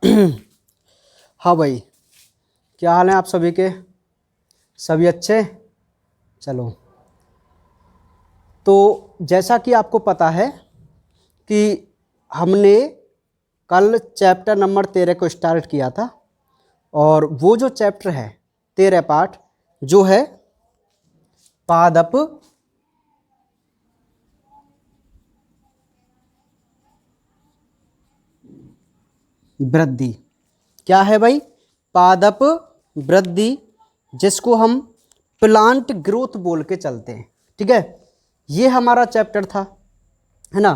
हाँ भाई, क्या हाल है आप सभी के? सभी अच्छे? चलो, तो जैसा कि आपको पता है कि हमने कल चैप्टर नंबर 13 को स्टार्ट किया था, और वो जो चैप्टर है 13 पार्ट जो है पादप वृद्धि। क्या है भाई? पादप वृद्धि, जिसको हम प्लांट ग्रोथ बोल के चलते हैं। ठीक है, ये हमारा चैप्टर था, है ना।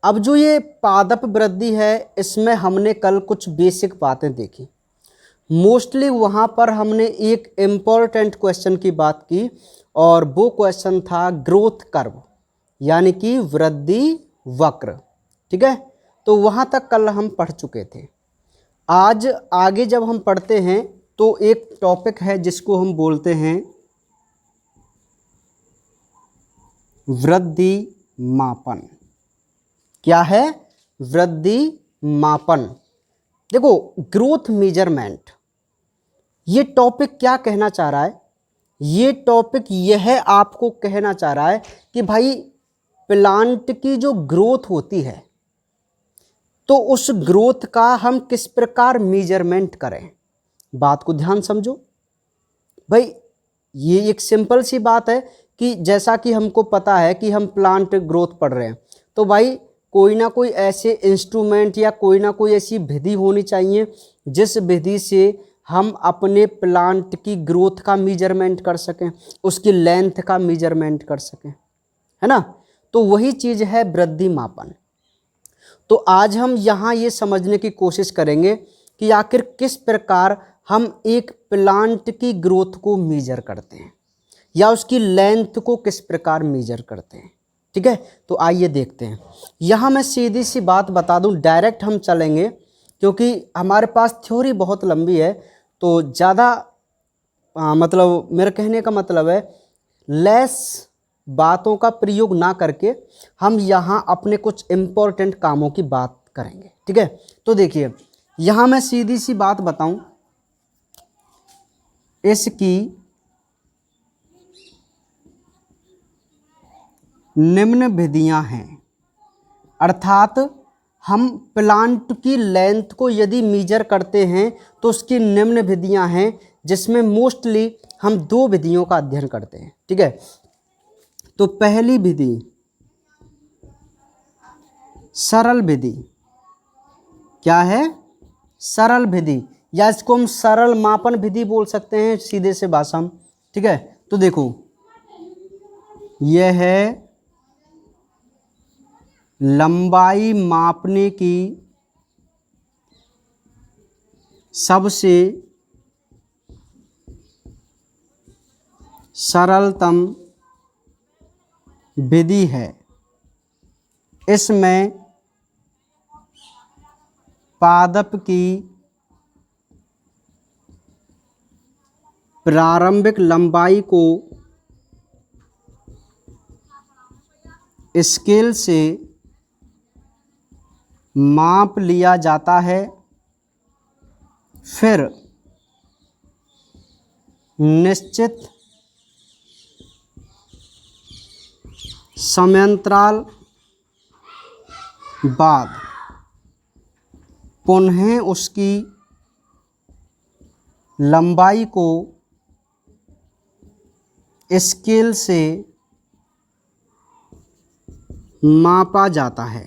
अब जो ये पादप वृद्धि है, इसमें हमने कल कुछ बेसिक बातें देखी। मोस्टली वहाँ पर हमने एक इम्पॉर्टेंट क्वेश्चन की बात की, और वो क्वेश्चन था ग्रोथ कर्व, यानी कि वृद्धि वक्र। ठीक है, तो वहाँ तक कल हम पढ़ चुके थे। आज आगे जब हम पढ़ते हैं तो एक टॉपिक है जिसको हम बोलते हैं वृद्धि मापन। क्या है? वृद्धि मापन। देखो, ग्रोथ मेजरमेंट, ये टॉपिक क्या कहना चाह रहा है? ये टॉपिक यह आपको कहना चाह रहा है कि भाई प्लांट की जो ग्रोथ होती है, तो उस ग्रोथ का हम किस प्रकार मेजरमेंट करें। बात को ध्यान समझो भाई। ये एक सिंपल सी बात है कि जैसा कि हमको पता है कि हम प्लांट ग्रोथ पढ़ रहे हैं, तो भाई कोई ना कोई ऐसे इंस्ट्रूमेंट या कोई ना कोई ऐसी विधि होनी चाहिए जिस विधि से हम अपने प्लांट की ग्रोथ का मेजरमेंट कर सकें, उसकी लेंथ का मेजरमेंट कर सकें, है ना। तो वही चीज़ है वृद्धि मापन। तो आज हम यहाँ ये समझने की कोशिश करेंगे कि आखिर किस प्रकार हम एक प्लांट की ग्रोथ को मेजर करते हैं, या उसकी लेंथ को किस प्रकार मेजर करते हैं। ठीक है, तो आइए देखते हैं। यहाँ मैं सीधी सी बात बता दूँ, डायरेक्ट हम चलेंगे, क्योंकि हमारे पास थ्योरी बहुत लंबी है, तो ज़्यादा मतलब मेरा कहने का मतलब है लेस बातों का प्रयोग ना करके हम यहाँ अपने कुछ इम्पोर्टेंट कामों की बात करेंगे। ठीक है, तो देखिए यहाँ मैं सीधी सी बात बताऊं, इसकी निम्न विधियां हैं। अर्थात हम प्लांट की लेंथ को यदि मेजर करते हैं तो उसकी निम्न विधियां हैं, जिसमें मोस्टली हम दो विधियों का अध्ययन करते हैं। ठीक है, तो पहली विधि सरल विधि। क्या है? सरल विधि, या इसको हम सरल मापन विधि बोल सकते हैं सीधे से भाषा में। ठीक है, तो देखो यह है लंबाई मापने की सबसे सरलतम विधि है। इसमें पादप की प्रारंभिक लंबाई को स्केल से माप लिया जाता है, फिर निश्चित समयांतराल बाद पुनः उसकी लंबाई को स्केल से मापा जाता है।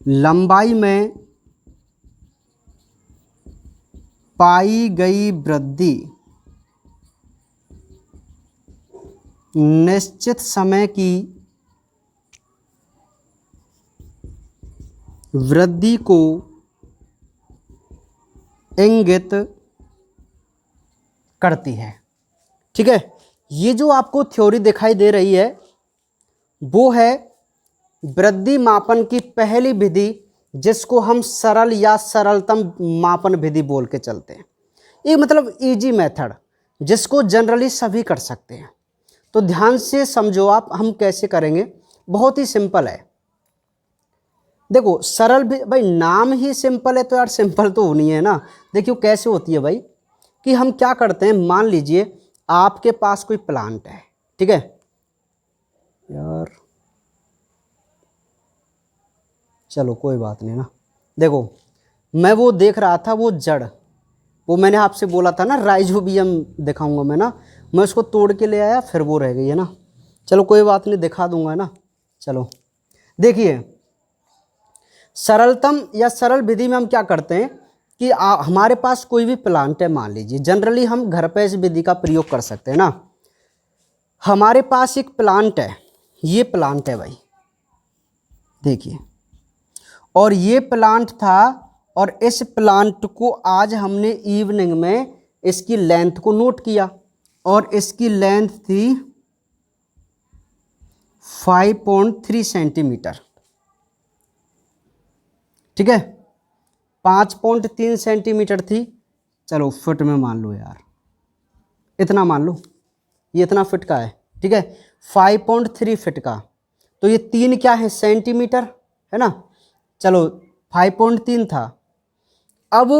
लंबाई में पाई गई वृद्धि निश्चित समय की वृद्धि को इंगित करती है। ठीक है, ये जो आपको थ्योरी दिखाई दे रही है वो है वृद्धि मापन की पहली विधि, जिसको हम सरल या सरलतम मापन विधि बोल के चलते हैं। ये मतलब इजी मेथड, जिसको जनरली सभी कर सकते हैं। तो ध्यान से समझो आप, हम कैसे करेंगे। बहुत ही सिंपल है। देखो सरल भी भाई, नाम ही सिंपल है तो यार सिंपल तो होनी है ना। देखियो कैसे होती है भाई, कि हम क्या करते हैं, मान लीजिए आपके पास कोई प्लांट है, ठीक है यार, चलो कोई बात नहीं ना। देखो मैं वो देख रहा था, वो जड़, वो मैंने आपसे बोला था ना राइजोबियम दिखाऊंगा मैं ना, मैं उसको तोड़ के ले आया, फिर वो रह गई है ना। चलो कोई बात नहीं, दिखा दूंगा ना। चलो देखिए, सरलतम या सरल विधि में हम क्या करते हैं कि हमारे पास कोई भी प्लांट है, मान लीजिए, जनरली हम घर पे इस विधि का प्रयोग कर सकते हैं ना। हमारे पास एक प्लांट है, ये प्लांट है भाई, देखिए, और ये प्लांट था, और इस प्लांट को आज हमने इवनिंग में इसकी लेंथ को नोट किया, और इसकी लेंथ थी 5.3 सेंटीमीटर, ठीक है, 5.3 सेंटीमीटर थी। चलो फुट में मान लो यार, इतना मान लो, ये इतना फिट का है, ठीक है, 5.3 फिट का, तो ये 3 क्या है, सेंटीमीटर है ना। चलो 5.3 था। अब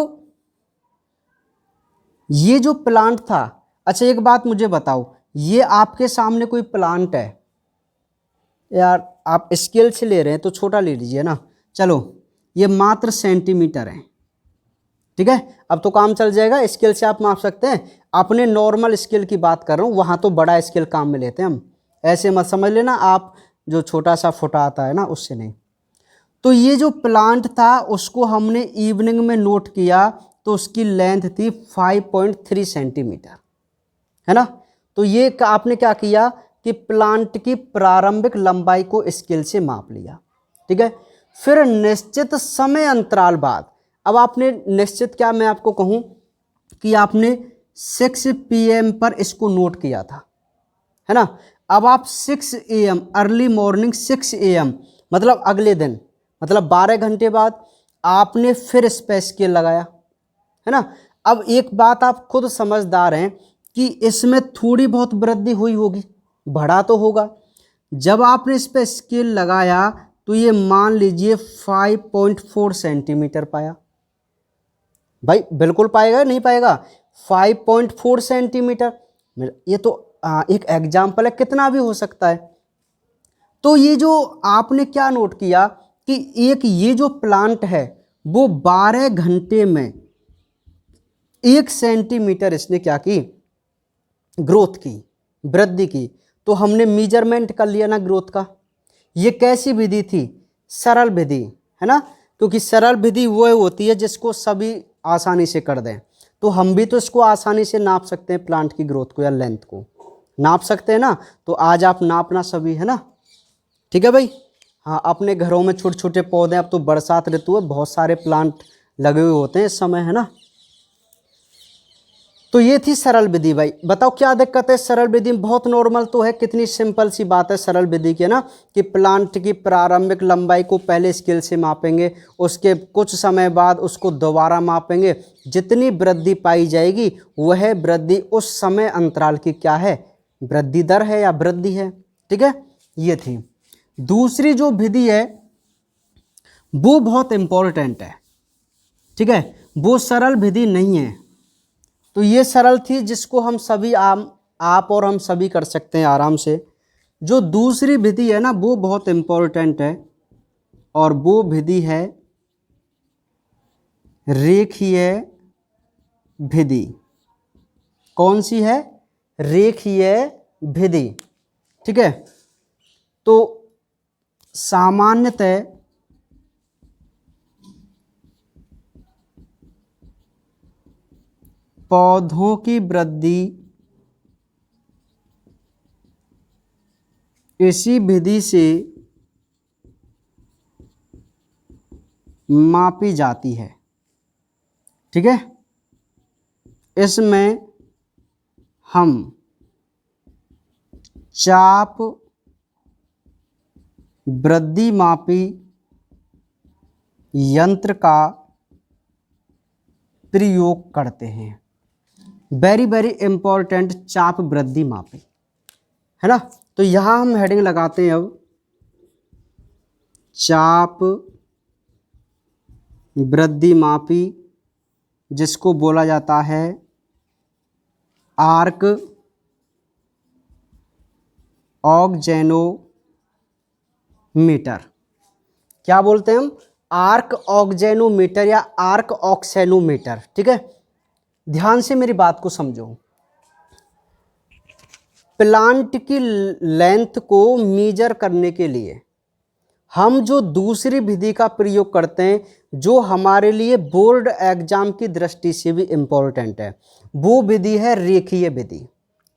ये जो प्लांट था, अच्छा एक बात मुझे बताओ, ये आपके सामने कोई प्लांट है यार, आप स्केल से ले रहे हैं तो छोटा ले लीजिए ना, चलो ये मात्र सेंटीमीटर है, ठीक है। अब तो काम चल जाएगा, स्केल से आप माप सकते हैं, अपने नॉर्मल स्केल की बात कर रहा हूँ, वहाँ तो बड़ा स्केल काम में लेते हैं हम, ऐसे मत समझ लेना आप जो छोटा सा फुटा आता है ना, उससे नहीं। तो ये जो प्लांट था उसको हमने इवनिंग में नोट किया, तो उसकी लेंथ थी 5.3 सेंटीमीटर, है ना। तो ये आपने क्या किया कि प्लांट की प्रारंभिक लंबाई को स्केल से माप लिया, ठीक है। फिर निश्चित समय अंतराल बाद, अब आपने निश्चित क्या, मैं आपको कहूं कि आपने 6 PM पर इसको नोट किया था, है ना। अब आप 6 AM अर्ली मॉर्निंग 6 AM मतलब अगले दिन, मतलब 12 घंटे बाद आपने फिर इस पे स्केल लगाया, है ना। अब एक बात आप खुद समझदार हैं कि इसमें थोड़ी बहुत वृद्धि हुई होगी, बढ़ा तो होगा। जब आपने इस पे स्केल लगाया तो ये मान लीजिए 5.4 सेंटीमीटर पाया। भाई बिल्कुल पाएगा, नहीं पाएगा, 5.4 सेंटीमीटर, ये तो एक एग्जाम्पल है, कितना भी हो सकता है। तो ये जो आपने क्या नोट किया कि एक ये जो प्लांट है वो 12 घंटे में 1 सेंटीमीटर इसने क्या की, ग्रोथ की, वृद्धि की। तो हमने मेजरमेंट कर लिया ना ग्रोथ का। ये कैसी विधि थी, सरल विधि, है ना, क्योंकि सरल विधि वो होती है जिसको सभी आसानी से कर दें। तो हम भी तो इसको आसानी से नाप सकते हैं, प्लांट की ग्रोथ को या लेंथ को नाप सकते हैं ना। तो आज आप नापना सभी, है ना, ठीक है भाई। हाँ, अपने घरों में छोटे छोटे पौधे, अब तो बरसात ऋतु है, बहुत सारे प्लांट लगे हुए होते हैं इस समय, है ना। तो ये थी सरल विधि। भाई बताओ क्या दिक्कत है सरल विधि में, बहुत नॉर्मल तो है, कितनी सिंपल सी बात है सरल विधि की, है ना, कि प्लांट की प्रारंभिक लंबाई को पहले स्केल से मापेंगे, उसके कुछ समय बाद उसको दोबारा मापेंगे, जितनी वृद्धि पाई जाएगी वह वृद्धि उस समय अंतराल की क्या है, वृद्धि दर है या वृद्धि है, ठीक है। ये थी। दूसरी जो विधि है वो बहुत इंपॉर्टेंट है, ठीक है, वो सरल विधि नहीं है। तो ये सरल थी जिसको हम सभी आप और हम सभी कर सकते हैं आराम से। जो दूसरी विधि है ना वो बहुत इंपॉर्टेंट है, और वो विधि है रेखीय विधि। कौन सी है, रेखीय विधि, ठीक है। तो सामान्यतः पौधों की वृद्धि इसी विधि से मापी जाती है, ठीक है। इसमें हम चाप वृद्धि मापी यंत्र का प्रयोग करते हैं। वेरी वेरी इंपॉर्टेंट, चाप वृद्धि मापी, है ना। तो यहां हम हेडिंग लगाते हैं अब चाप वृद्धि मापी जिसको बोला जाता है आर्क ऑक्जेनोमीटर। क्या बोलते हैं हम? आर्क ऑक्जेनोमीटर या आर्क ऑक्सेनोमीटर। ठीक है, ध्यान से मेरी बात को समझो। प्लांट की लेंथ को मीजर करने के लिए हम जो दूसरी विधि का प्रयोग करते हैं, जो हमारे लिए बोर्ड एग्जाम की दृष्टि से भी इम्पोर्टेंट है, वो विधि है रेखीय विधि।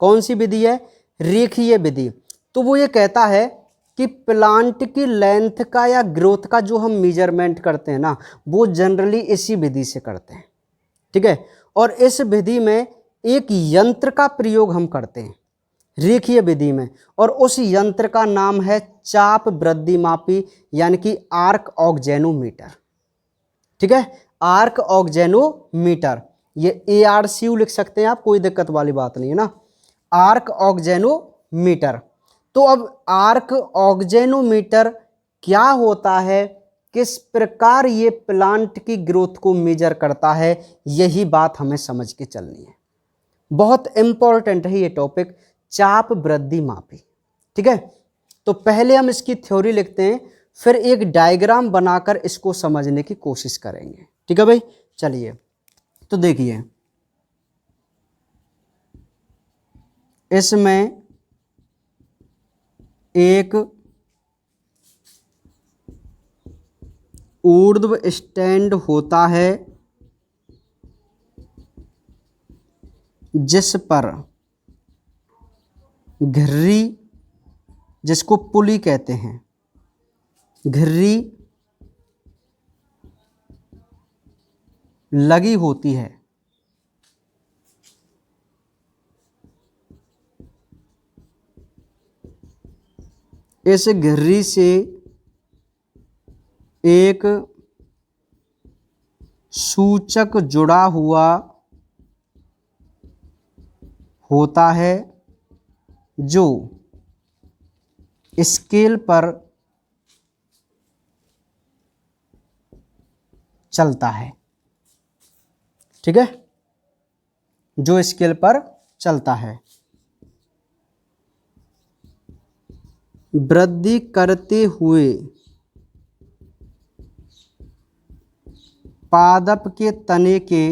कौन सी विधि है? रेखीय विधि। तो वो ये कहता है कि प्लांट की लेंथ का या ग्रोथ का जो हम मेजरमेंट करते हैं ना, वो जनरली इसी विधि से करते हैं। ठीक है, और इस विधि में एक यंत्र का प्रयोग हम करते हैं रेखीय विधि में, और उस यंत्र का नाम है चाप वृद्धि मापी यानी कि आर्क ऑक्जेनोमीटर। ठीक है, आर्क ऑक्जेनोमीटर, ये ARCU लिख सकते हैं आप, कोई दिक्कत वाली बात नहीं है ना, आर्क ऑक्जेनोमीटर। तो अब आर्क ऑक्जेनोमीटर क्या होता है, किस प्रकार ये प्लांट की ग्रोथ को मेजर करता है, यही बात हमें समझ के चलनी है। बहुत इंपॉर्टेंट है ये टॉपिक, चाप वृद्धि मापी। ठीक है, तो पहले हम इसकी थ्योरी लिखते हैं, फिर एक डायग्राम बनाकर इसको समझने की कोशिश करेंगे। ठीक है भाई, चलिए तो देखिए, इसमें एक ऊर्ध्व स्टैंड होता है जिस पर घिर्री, जिसको पुली कहते हैं, घिर्री लगी होती है। इस घिर्री से एक सूचक जुड़ा हुआ होता है जो स्केल पर चलता है। ठीक है, जो स्केल पर चलता है। वृद्धि करते हुए पादप के तने के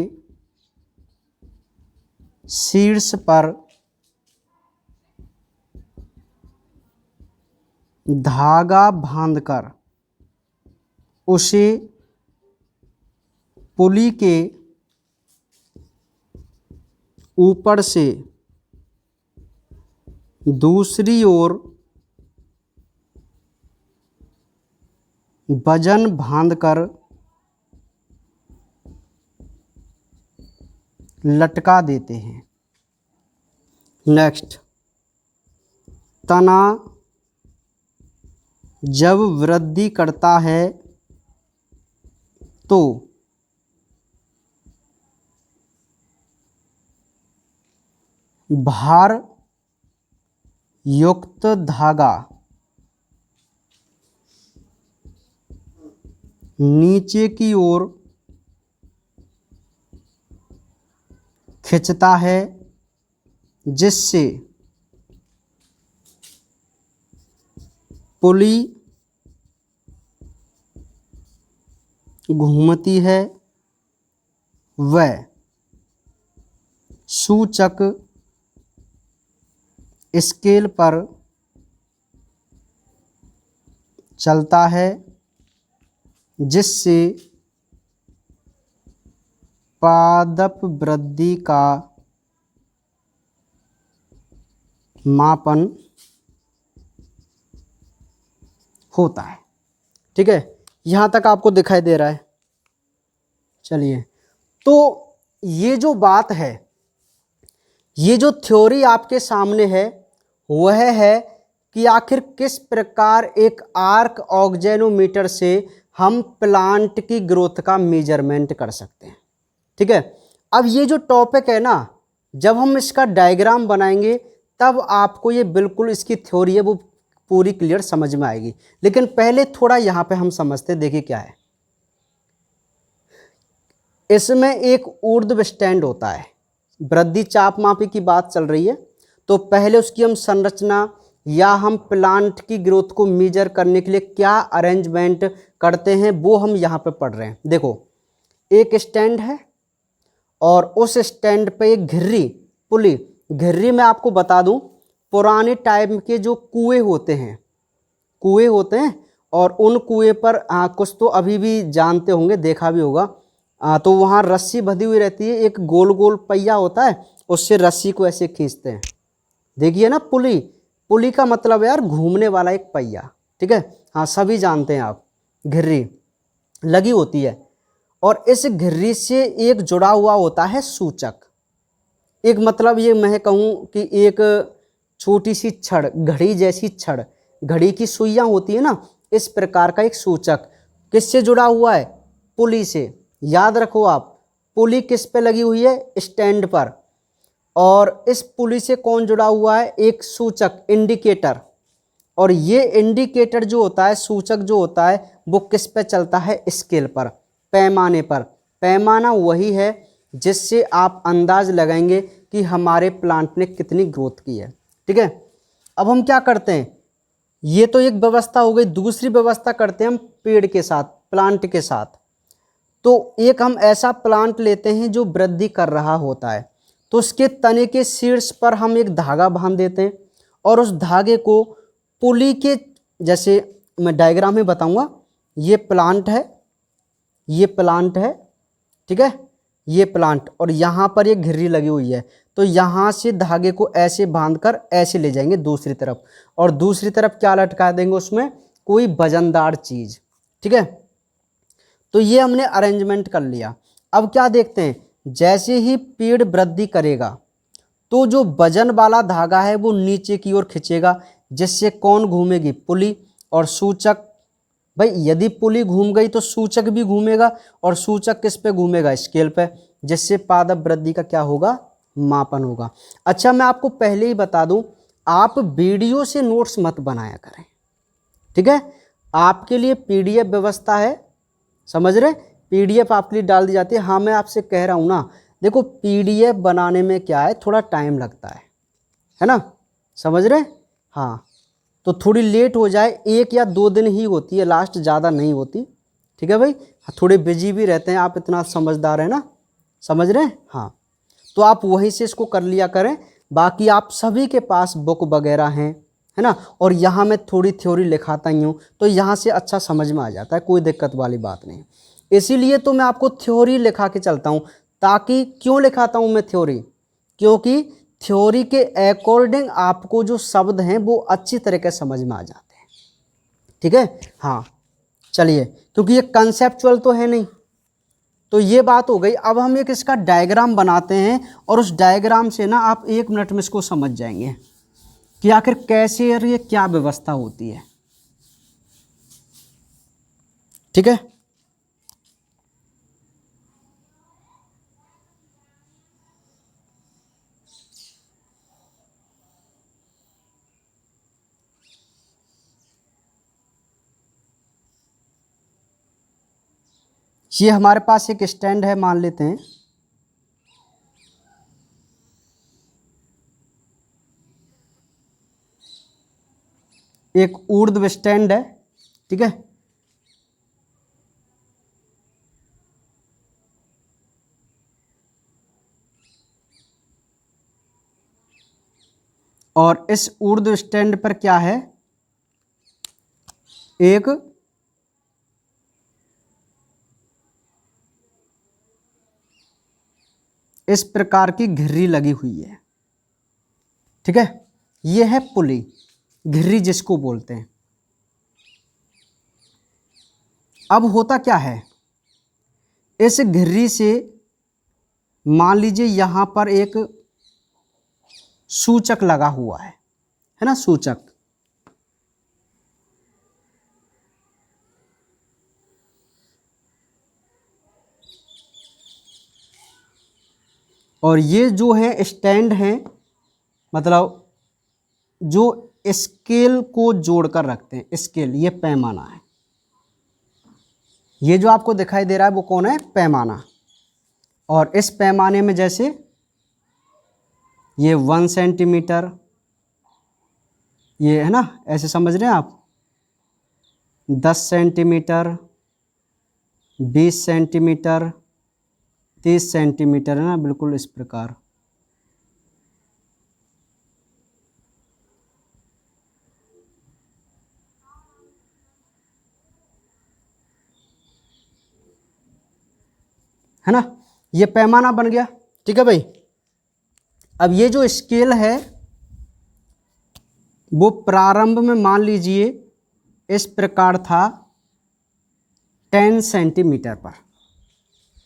शीर्ष पर धागा बांधकर उसे पुली के ऊपर से दूसरी ओर वजन बांधकर लटका देते हैं। नेक्स्ट, तना जब वृद्धि करता है तो भार युक्त धागा नीचे की ओर खिंचता है, जिससे पुली घूमती है। वह सूचक स्केल पर चलता है, जिससे पादप वृद्धि का मापन होता है। ठीक है, यहाँ तक आपको दिखाई दे रहा है। चलिए, तो ये जो बात है, ये जो थ्योरी आपके सामने है, वह है कि आखिर किस प्रकार एक आर्क ऑक्जेनोमीटर से हम प्लांट की ग्रोथ का मेजरमेंट कर सकते हैं। ठीक है, अब ये जो टॉपिक है ना, जब हम इसका डायग्राम बनाएंगे तब आपको ये बिल्कुल इसकी थ्योरी है वो पूरी क्लियर समझ में आएगी। लेकिन पहले थोड़ा यहाँ पे हम समझते, देखिए क्या है। इसमें एक ऊर्ध्व स्टैंड होता है, वृद्धि चाप मापी की बात चल रही है, तो पहले उसकी हम संरचना या हम प्लांट की ग्रोथ को मेजर करने के लिए क्या अरेंजमेंट करते हैं वो हम यहाँ पे पढ़ रहे हैं। देखो, एक स्टैंड है और उस स्टैंड पे एक घिर्री पुली, घिर्री में आपको बता दूं पुराने टाइम के जो कुएं होते हैं और उन कुएं पर कुछ तो अभी भी जानते होंगे, देखा भी होगा, तो वहाँ रस्सी बंधी हुई रहती है, एक गोल गोल पहिया होता है, उससे रस्सी को ऐसे खींचते हैं। देखिए ना, पुली, पुली का मतलब है यार घूमने वाला एक पहिया, ठीक है। हाँ, सभी जानते हैं आप, घिर्री लगी होती है और इस घिर्री से एक जुड़ा हुआ होता है सूचक। एक मतलब ये मैं कहूँ कि एक छोटी सी छड़, घड़ी जैसी छड़, घड़ी की सुइयाँ होती है ना, इस प्रकार का एक सूचक किससे जुड़ा हुआ है? पुली से। याद रखो आप, पुली किस पे लगी हुई है? स्टैंड पर। और इस पुली से कौन जुड़ा हुआ है? एक सूचक, इंडिकेटर। और ये इंडिकेटर जो होता है, सूचक जो होता है, वो किस पे चलता है? स्केल पर, पैमाने पर। पैमाना वही है जिससे आप अंदाज लगाएंगे कि हमारे प्लांट ने कितनी ग्रोथ की है, ठीक है। अब हम क्या करते हैं, ये तो एक व्यवस्था हो गई, दूसरी व्यवस्था करते हैं हम पेड़ के साथ, प्लांट के साथ। तो एक हम ऐसा प्लांट लेते हैं जो वृद्धि कर रहा होता है, तो उसके तने के शीर्ष पर हम एक धागा बांध देते हैं और उस धागे को पुली के, जैसे मैं डायग्राम में बताऊंगा, ये प्लांट है, ये प्लांट है, ठीक है, ये प्लांट, और यहाँ पर एक घिर्री लगी हुई है, तो यहाँ से धागे को ऐसे बांधकर ऐसे ले जाएंगे दूसरी तरफ, और दूसरी तरफ क्या लटका देंगे? उसमें कोई वजनदार चीज, ठीक है। तो ये हमने अरेंजमेंट कर लिया। अब क्या देखते हैं, जैसे ही पेड़ वृद्धि करेगा तो जो वजन वाला धागा है वो नीचे की ओर खींचेगा, जिससे कौन घूमेगी? पुली। और सूचक, भाई यदि पुली घूम गई तो सूचक भी घूमेगा, और सूचक किस पे घूमेगा? स्केल पे, जिससे पादप वृद्धि का क्या होगा? मापन होगा। अच्छा, मैं आपको पहले ही बता दूं, आप वीडियो से नोट्स मत बनाया करें, ठीक है। आपके लिए पीडीएफ व्यवस्था है, समझ रहे? पीडीएफ आपके लिए डाल दी जाती है। हाँ, मैं आपसे कह रहा हूँ ना, देखो पीडीएफ बनाने में क्या है, थोड़ा टाइम लगता है ना, समझ रहे? हाँ, तो थोड़ी लेट हो जाए, 1 या 2 दिन ही होती है लास्ट, ज़्यादा नहीं होती, ठीक है भाई। थोड़े बिजी भी रहते हैं आप, इतना समझदार है ना, समझ रहे हैं? हाँ, तो आप वहीं से इसको कर लिया करें। बाकी आप सभी के पास बुक वगैरह हैं, है ना, और यहाँ मैं थोड़ी थ्योरी लिखाता ही हूँ, तो यहाँ से अच्छा समझ में आ जाता है, कोई दिक्कत वाली बात नहीं। इसीलिए तो मैं आपको थ्योरी लिखा के चलता हूँ, ताकि क्यों लिखाता हूँ मैं थ्योरी? क्योंकि थ्योरी के अकॉर्डिंग आपको जो शब्द हैं वो अच्छी तरीके से समझ में आ जाते हैं, ठीक है। हाँ, चलिए, क्योंकि ये कंसेप्चुअल तो है नहीं, तो ये बात हो गई। अब हम एक इसका डायग्राम बनाते हैं, और उस डायग्राम से ना आप 1 मिनट में इसको समझ जाएंगे कि आखिर कैसे और ये क्या व्यवस्था होती है, ठीक है। ये हमारे पास एक स्टैंड है, मान लेते हैं, एक ऊर्ध्व स्टैंड है, ठीक है। और इस ऊर्ध्व स्टैंड पर क्या है? एक इस प्रकार की घिर्री लगी हुई है, ठीक है। ये है पुली, घिर्री जिसको बोलते हैं। अब होता क्या है, इस घिर्री से मान लीजिए यहां पर एक सूचक लगा हुआ है ना, सूचक। और ये जो है स्टैंड है, मतलब जो स्केल को जोड़कर रखते हैं। स्केल ये पैमाना है, ये जो आपको दिखाई दे रहा है वो कौन है? पैमाना। और इस पैमाने में जैसे ये 1 सेंटीमीटर, ये है ना, ऐसे समझ रहे हैं आप, 10 सेंटीमीटर, 20 सेंटीमीटर, 30 सेंटीमीटर, है ना, बिल्कुल इस प्रकार। है ना, ये पैमाना बन गया। ठीक है भाई। अब ये जो स्केल है वो प्रारंभ में मान लीजिए इस प्रकार था 10 सेंटीमीटर पर।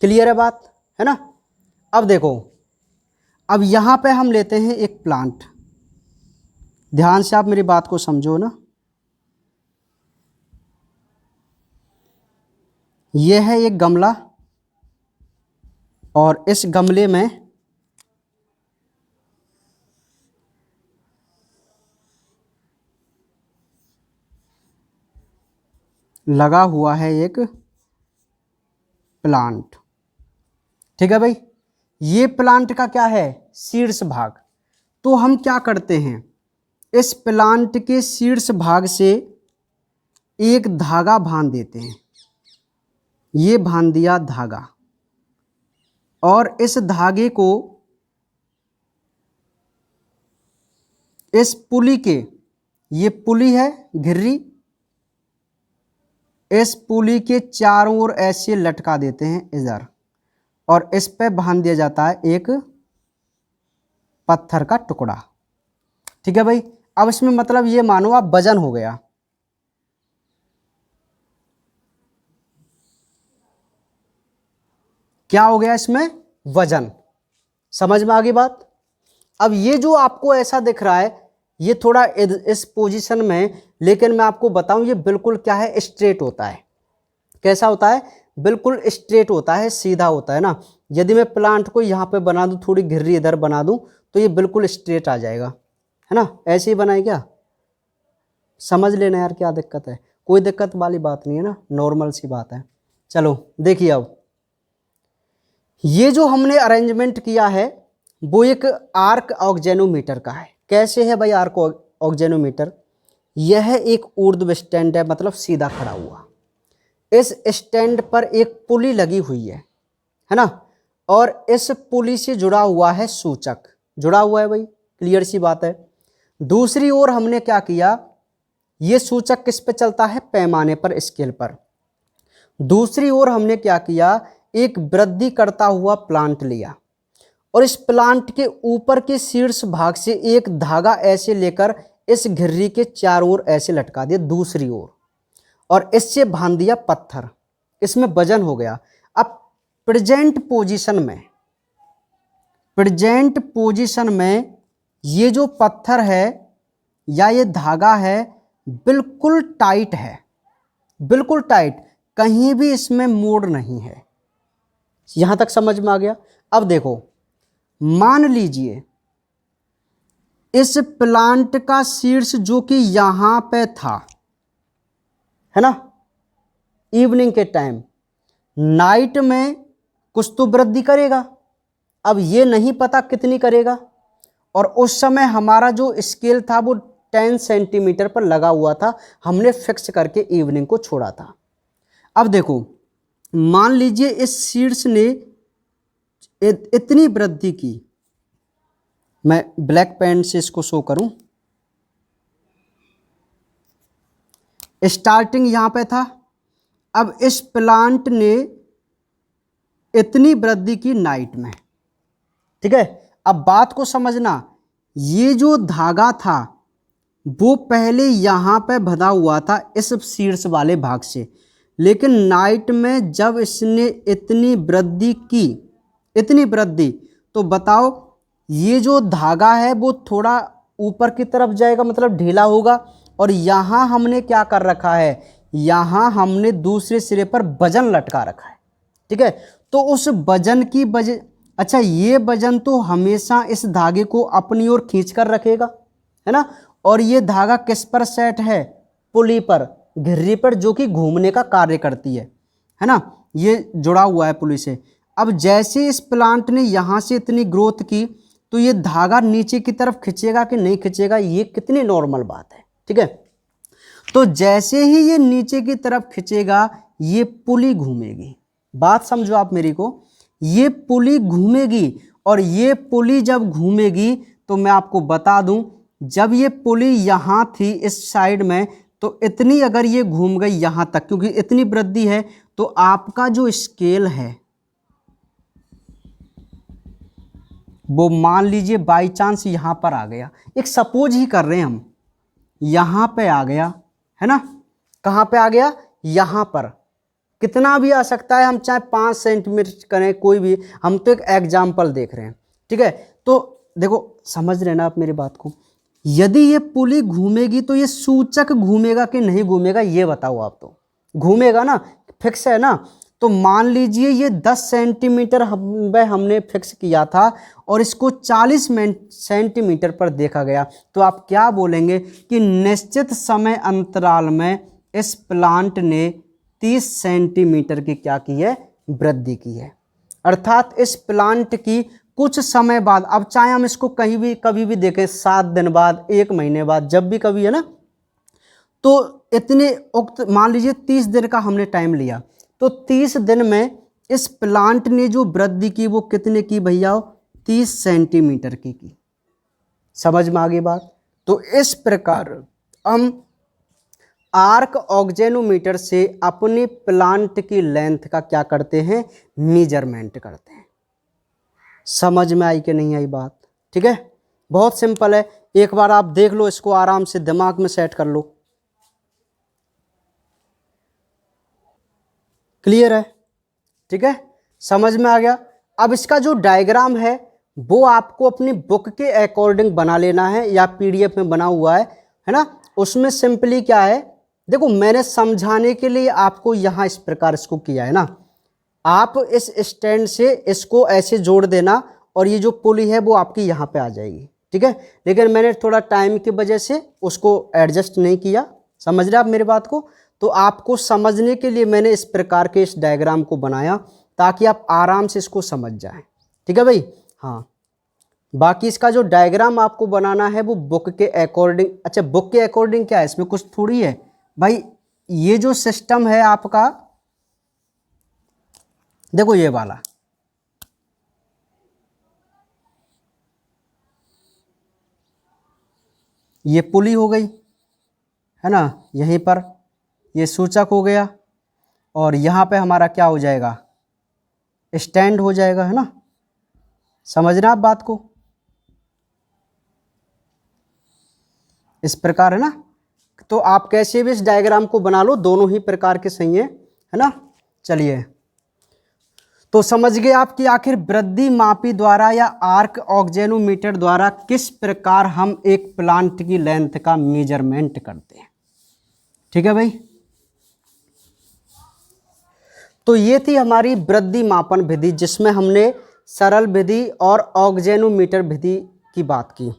क्लियर है बात, है ना। अब देखो, अब यहाँ पे हम लेते हैं एक प्लांट। ध्यान से आप मेरी बात को समझो ना। यह है एक गमला और इस गमले में लगा हुआ है एक प्लांट। ठीक है भाई। ये प्लांट का क्या है? शीर्ष भाग। तो हम क्या करते हैं, इस प्लांट के शीर्ष भाग से एक धागा बांध देते हैं। ये बांध दिया धागा, और इस धागे को इस पुली के, ये पुली है घिर्री, इस पुली के चारों ओर ऐसे लटका देते हैं इधर, और इस पे बांध दिया जाता है एक पत्थर का टुकड़ा। ठीक है भाई। अब इसमें मतलब ये मानो आप वजन हो गया। क्या हो गया इसमें? वजन। समझ में आ गई बात। अब ये जो आपको ऐसा दिख रहा है ये थोड़ा इस पोजीशन में, लेकिन मैं आपको बताऊं ये बिल्कुल क्या है, स्ट्रेट होता है। कैसा होता है? बिल्कुल स्ट्रेट होता है, सीधा होता है ना। यदि मैं प्लांट को यहाँ पे बना दूं, थोड़ी घिर्री इधर बना दूं, तो ये बिल्कुल स्ट्रेट आ जाएगा, है ना। ऐसे ही बनाए क्या? समझ लेना यार, क्या दिक्कत है? कोई दिक्कत वाली बात नहीं है ना, नॉर्मल सी बात है। चलो देखिए, अब ये जो हमने अरेंजमेंट किया है वो एक आर्क ऑक्जेनोमीटर का है। कैसे है भाई आर्क ऑक्जेनोमीटर? यह एक ऊर्ध्व स्टैंड है, मतलब सीधा खड़ा हुआ। इस स्टैंड पर एक पुली लगी हुई है ना, और इस पुली से जुड़ा हुआ है सूचक, जुड़ा हुआ है भाई, क्लियर सी बात है। दूसरी ओर हमने क्या किया, ये सूचक किस पे चलता है? पैमाने पर, स्केल पर। दूसरी ओर हमने क्या किया, एक वृद्धि करता हुआ प्लांट लिया, और इस प्लांट के ऊपर के शीर्ष भाग से एक धागा ऐसे लेकर इस घिर्री के चारों ओर ऐसे लटका दिया दूसरी ओर, और इससे बांध दिया पत्थर। इसमें वजन हो गया। अब प्रेजेंट पोजीशन में ये जो पत्थर है या ये धागा है बिल्कुल टाइट है, बिल्कुल टाइट, कहीं भी इसमें मोड़ नहीं है। यहां तक समझ में आ गया। अब देखो, मान लीजिए इस प्लांट का शीर्ष जो कि यहां पे था, है ना, इवनिंग के टाइम, नाइट में कुछ तो वृद्धि करेगा। अब ये नहीं पता कितनी करेगा, और उस समय हमारा जो स्केल था वो 10 सेंटीमीटर पर लगा हुआ था, हमने फिक्स करके इवनिंग को छोड़ा था। अब देखो, मान लीजिए इस शीर्ष ने इतनी वृद्धि की, मैं ब्लैक पेन से इसको शो करूं, स्टार्टिंग यहां पे था। अब इस प्लांट ने इतनी वृद्धि की नाइट में। ठीक है। अब बात को समझना, ये जो धागा था वो पहले यहां पे बंधा हुआ था इस शीर्ष वाले भाग से, लेकिन नाइट में जब इसने इतनी वृद्धि की, इतनी वृद्धि, तो बताओ ये जो धागा है वो थोड़ा ऊपर की तरफ जाएगा, मतलब ढीला होगा, और यहाँ हमने क्या कर रखा है, यहाँ हमने दूसरे सिरे पर वजन लटका रखा है। ठीक है। तो उस वजन की वजह, अच्छा ये वजन तो हमेशा इस धागे को अपनी ओर खींच कर रखेगा, है ना, और ये धागा किस पर सेट है, पुली पर, घिर्री पर, जो कि घूमने का कार्य करती है ना, ये जुड़ा हुआ है पुली से। अब जैसे इस प्लांट ने यहाँ से इतनी ग्रोथ की तो ये धागा नीचे की तरफ खींचेगा कि नहीं खींचेगा, ये कितनी नॉर्मल बात है, ठीक है। तो जैसे ही ये नीचे की तरफ खींचेगा ये पुली घूमेगी। बात समझो आप मेरी को, ये पुली घूमेगी, और ये पुली जब घूमेगी तो मैं आपको बता दूं, जब ये पुली यहाँ थी इस साइड में, तो इतनी अगर ये घूम गई यहाँ तक, क्योंकि इतनी वृद्धि है, तो आपका जो स्केल है वो मान लीजिए बाई चांस यहाँ पर आ गया, एक सपोज ही कर रहे हैं हम, यहाँ पे आ गया है ना, कहाँ पे आ गया, यहाँ पर। कितना भी आ सकता है, हम चाहे 5 सेंटीमीटर करें, कोई भी, हम तो एक एग्जाम्पल देख रहे हैं, ठीक है। तो देखो समझ रहे ना आप मेरी बात को, यदि ये पुली घूमेगी तो ये सूचक घूमेगा कि नहीं घूमेगा, ये बताओ आप। तो घूमेगा ना, फिक्स है ना। तो मान लीजिए ये 10 सेंटीमीटर हमने फिक्स किया था और इसको 40 सेंटीमीटर पर देखा गया, तो आप क्या बोलेंगे कि निश्चित समय अंतराल में इस प्लांट ने 30 सेंटीमीटर की क्या की है, वृद्धि की है। अर्थात इस प्लांट की कुछ समय बाद, अब चाहे हम इसको कहीं भी कभी भी देखें, 7 दिन बाद, 1 महीने बाद, जब भी कभी है ना, तो इतने उक्त मान लीजिए 30 दिन का हमने टाइम लिया, तो 30 दिन में इस प्लांट ने जो वृद्धि की वो कितने की भैया, 30 सेंटीमीटर की। समझ में आ गई बात। तो इस प्रकार हम आर्क ऑक्जेनोमीटर से अपने प्लांट की लेंथ का क्या करते हैं, मेजरमेंट करते हैं। समझ में आई कि नहीं आई बात, ठीक है। बहुत सिंपल है, एक बार आप देख लो इसको, आराम से दिमाग में सेट कर लो। क्लियर है, ठीक है, समझ में आ गया। अब इसका जो डायग्राम है वो आपको अपनी बुक के अकॉर्डिंग बना लेना है, या पीडीएफ में बना हुआ है ना। उसमें सिंपली क्या है, देखो मैंने समझाने के लिए आपको यहाँ इस प्रकार इसको किया है ना, आप इस स्टैंड से इसको ऐसे जोड़ देना और ये जो पुली है वो आपकी यहाँ पे आ जाएगी, ठीक है। लेकिन मैंने थोड़ा टाइम की वजह से उसको एडजस्ट नहीं किया, समझ रहे आप मेरी बात को। तो आपको समझने के लिए मैंने इस प्रकार के इस डायग्राम को बनाया ताकि आप आराम से इसको समझ जाएं, ठीक है भाई। हाँ, बाकी इसका जो डायग्राम आपको बनाना है वो बुक के अकॉर्डिंग। अच्छा, बुक के अकॉर्डिंग क्या है, इसमें कुछ थोड़ी है भाई, ये जो सिस्टम है आपका, देखो ये वाला, ये पुली हो गई है ना, यहीं पर ये सूचक हो गया, और यहाँ पे हमारा क्या हो जाएगा, स्टैंड हो जाएगा, है ना। समझ रहे आप बात को, इस प्रकार है ना। तो आप कैसे भी इस डायग्राम को बना लो, दोनों ही प्रकार के सही है ना। चलिए, तो समझ गए आप कि आखिर वृद्धि मापी द्वारा या आर्क ऑक्जेनोमीटर द्वारा किस प्रकार हम एक प्लांट की लेंथ का मेजरमेंट करते हैं, ठीक है भाई। तो ये थी हमारी वृद्धि मापन विधि, जिसमें हमने सरल विधि और ऑक्जेनोमीटर विधि की बात की।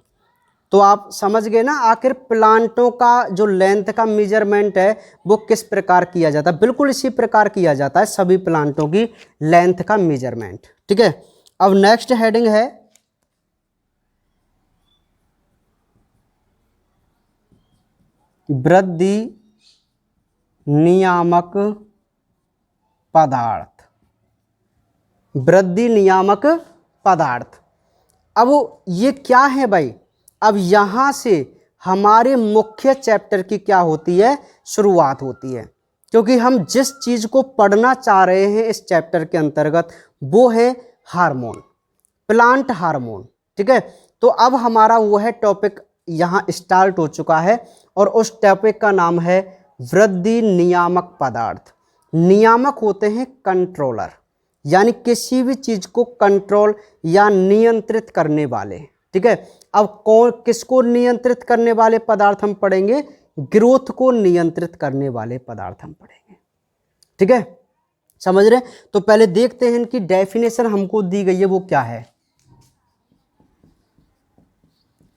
तो आप समझ गए ना आखिर प्लांटों का जो लेंथ का मेजरमेंट है वो किस प्रकार किया जाता है। बिल्कुल इसी प्रकार किया जाता है सभी प्लांटों की लेंथ का मेजरमेंट, ठीक है। अब नेक्स्ट हेडिंग है वृद्धि नियामक पदार्थ। वृद्धि नियामक पदार्थ, अब ये क्या है भाई। अब यहाँ से हमारे मुख्य चैप्टर की क्या होती है, शुरुआत होती है, क्योंकि हम जिस चीज़ को पढ़ना चाह रहे हैं इस चैप्टर के अंतर्गत वो है हार्मोन, प्लांट हार्मोन, ठीक है। तो अब हमारा वो है टॉपिक यहाँ स्टार्ट हो चुका है, और उस टॉपिक का नाम है वृद्धि नियामक पदार्थ। नियामक होते हैं कंट्रोलर, यानी किसी भी चीज़ को कंट्रोल या नियंत्रित करने वाले, ठीक है। अब कौन किसको नियंत्रित करने वाले पदार्थ हम पढ़ेंगे, ग्रोथ को नियंत्रित करने वाले पदार्थ हम पढ़ेंगे, ठीक है। समझ रहे। तो पहले देखते हैं इनकी डेफिनेशन हमको दी गई है वो क्या है।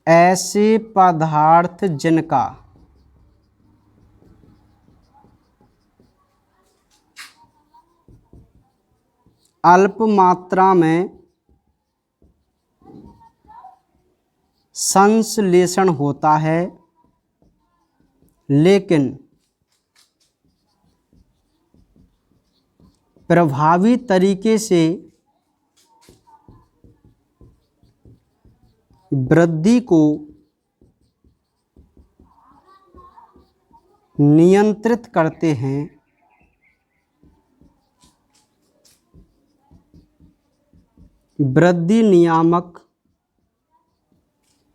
ऐसे पदार्थ जिनका अल्प मात्रा में संश्लेषण होता है लेकिन प्रभावी तरीके से वृद्धि को नियंत्रित करते हैं, वृद्धि नियामक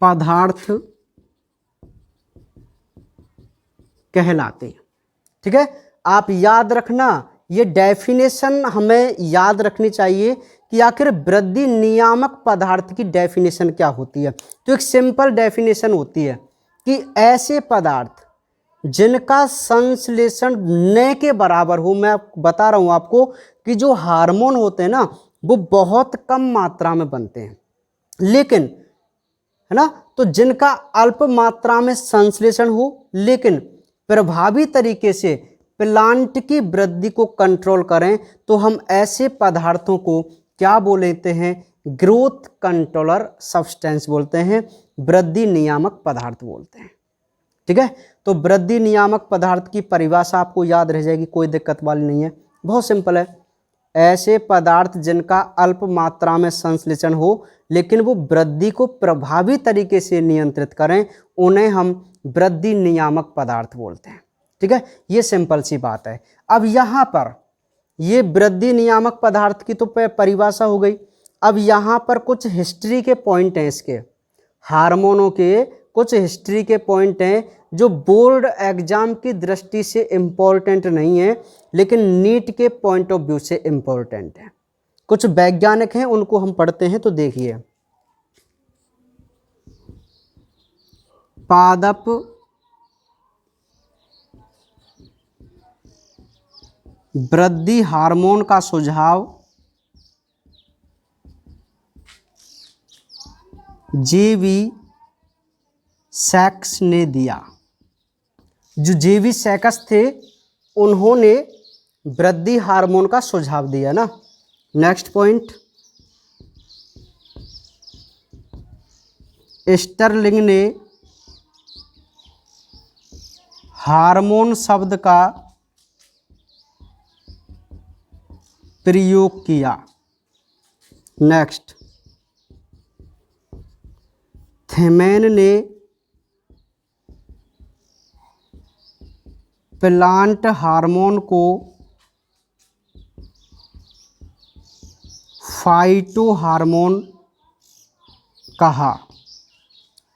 पदार्थ कहलाते हैं। ठीक है, आप याद रखना, ये डेफिनेशन हमें याद रखनी चाहिए कि आखिर वृद्धि नियामक पदार्थ की डेफिनेशन क्या होती है। तो एक सिंपल डेफिनेशन होती है कि ऐसे पदार्थ जिनका संश्लेषण न के बराबर हो। मैं बता रहा हूं आपको कि जो हार्मोन होते हैं ना वो बहुत कम मात्रा में बनते हैं, लेकिन है ना, तो जिनका अल्प मात्रा में संश्लेषण हो लेकिन प्रभावी तरीके से प्लांट की वृद्धि को कंट्रोल करें, तो हम ऐसे पदार्थों को क्या बोलते हैं? ग्रोथ कंट्रोलर सब्सटेंस बोलते हैं, वृद्धि नियामक पदार्थ बोलते हैं। ठीक है, तो वृद्धि नियामक पदार्थ की परिभाषा आपको याद रह जाएगी, कोई दिक्कत वाली नहीं है, बहुत सिंपल है। ऐसे पदार्थ जिनका अल्प मात्रा में संश्लेषण हो लेकिन वो वृद्धि को प्रभावी तरीके से नियंत्रित करें, उन्हें हम वृद्धि नियामक पदार्थ बोलते हैं। ठीक है, ये सिंपल सी बात है। अब यहाँ पर ये वृद्धि नियामक पदार्थ की तो परिभाषा हो गई। अब यहाँ पर कुछ हिस्ट्री के पॉइंट हैं, इसके हार्मोनों के कुछ हिस्ट्री के पॉइंट हैं जो बोर्ड एग्जाम की दृष्टि से इम्पोर्टेंट नहीं है लेकिन नीट के पॉइंट ऑफ व्यू से इम्पोर्टेंट है। कुछ वैज्ञानिक हैं, उनको हम पढ़ते हैं। तो देखिए, पादप वृद्धि हार्मोन का सुझाव जेवी सैक्स ने दिया। जो जेवी सैक्स थे उन्होंने वृद्धि हार्मोन का सुझाव दिया ना। नेक्स्ट पॉइंट, स्टर्लिंग ने हार्मोन शब्द का प्रयोग किया। नेक्स्ट, थेमेन ने प्लांट हार्मोन को फाइटो हार्मोन कहा।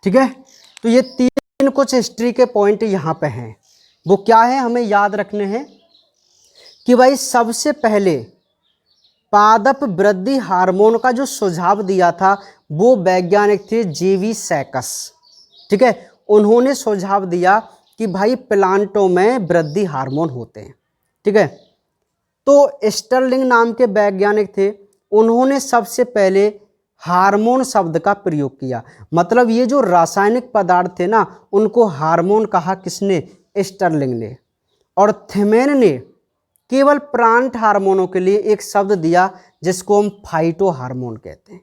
ठीक है, तो ये तीन कुछ हिस्ट्री के पॉइंट यहाँ पे हैं। वो क्या है हमें याद रखने हैं कि भाई सबसे पहले पादप वृद्धि हार्मोन का जो सुझाव दिया था वो वैज्ञानिक थे जेवी सैकस। ठीक है, उन्होंने सुझाव दिया कि भाई प्लांटों में वृद्धि हार्मोन होते हैं। ठीक है, तो स्टर्लिंग नाम के वैज्ञानिक थे, उन्होंने सबसे पहले हार्मोन शब्द का प्रयोग किया। मतलब ये जो रासायनिक पदार्थ थे ना उनको हार्मोन कहा किसने? स्टर्लिंग ने। और थेमेन ने केवल प्लांट हार्मोनों के लिए एक शब्द दिया जिसको हम फाइटो हार्मोन कहते हैं।